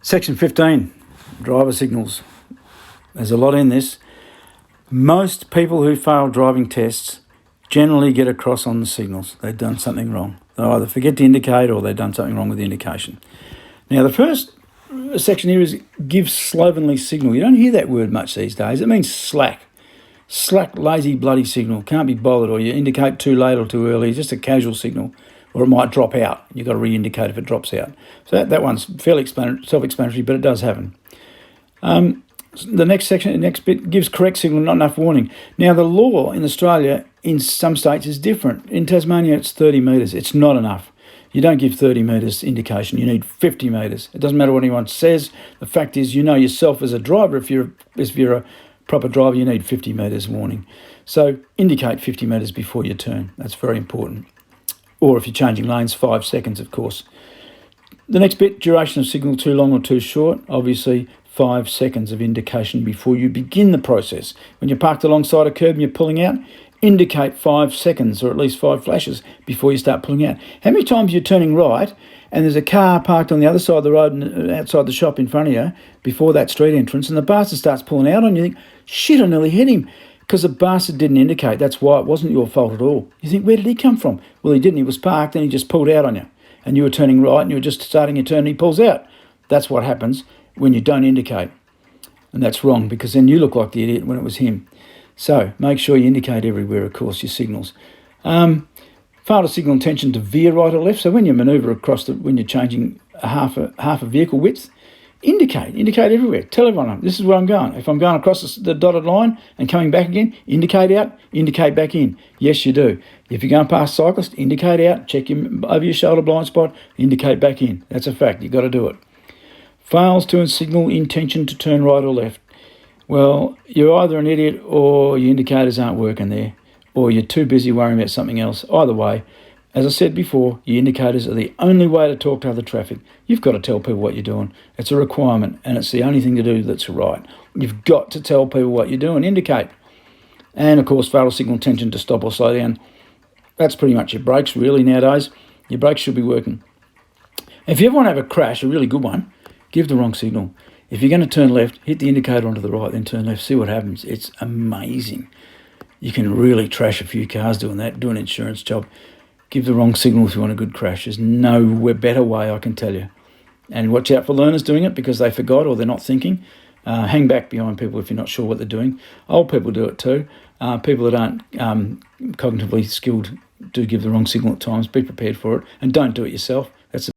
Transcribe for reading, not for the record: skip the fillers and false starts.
Section 15, driver signals. There's a lot in this. Most people who fail driving tests generally get across on the signals. They've done something wrong. They either forget to indicate or they've done something wrong with the indication. Now, the first section here is give slovenly signal. You don't hear that word much these days. It means slack. Slack, lazy, bloody signal. Can't be bothered, or you indicate too late or too early. It's just a casual signal, or it might drop out. You've got to re-indicate if it drops out. So that one's fairly self-explanatory, but it does happen. The next section, the next bit, gives correct signal, not enough warning. Now, the law in Australia, in some states, is different. In Tasmania, it's 30 metres. It's not enough. You don't give 30 metres indication. You need 50 metres. It doesn't matter what anyone says. The fact is, you know yourself as a driver, if you're a proper driver, you need 50 metres warning. So indicate 50 metres before you turn. That's very important. Or if you're changing lanes, 5 seconds, of course. The next bit, duration of signal, too long or too short. Obviously, 5 seconds of indication before you begin the process. When you're parked alongside a curb and you're pulling out, indicate 5 seconds or at least 5 flashes before you start pulling out. How many times you're turning right and there's a car parked on the other side of the road and outside the shop in front of you before that street entrance, and the bastard starts pulling out on you, think, shit, I nearly hit him, because the bastard didn't indicate. That's why it wasn't your fault at all. You think, where did he come from? Well, he didn't. He was parked and he just pulled out on you. And you were turning right and you were just starting your turn and he pulls out. That's what happens when you don't indicate. And that's wrong, because then you look like the idiot when it was him. So make sure you indicate everywhere, of course, your signals. Fail to signal intention to veer right or left. So when you manoeuvre across when you're changing half a vehicle width, indicate everywhere. Tell everyone, this is where I'm going. If I'm going across the dotted line and coming back again, indicate out, indicate back in. Yes, you do. If you're going past cyclists, indicate out, check over your shoulder blind spot, indicate back in. That's a fact. You've got to do it. Fails to signal intention to turn right or left. Well, you're either an idiot or your indicators aren't working there, or you're too busy worrying about something else. Either way, as I said before, your indicators are the only way to talk to other traffic. You've got to tell people what you're doing. It's a requirement, and it's the only thing to do that's right. You've got to tell people what you're doing, indicate. And, of course, fail to signal intention to stop or slow down. That's pretty much your brakes, really, nowadays. Your brakes should be working. If you ever want to have a crash, a really good one, give the wrong signal. If you're going to turn left, hit the indicator onto the right, then turn left, see what happens. It's amazing. You can really trash a few cars doing that, do an insurance job. Give the wrong signal if you want a good crash. There's no better way, I can tell you. And watch out for learners doing it because they forgot or they're not thinking. Hang back behind people if you're not sure what they're doing. Old people do it too. People that aren't cognitively skilled do give the wrong signal at times. Be prepared for it and don't do it yourself. That's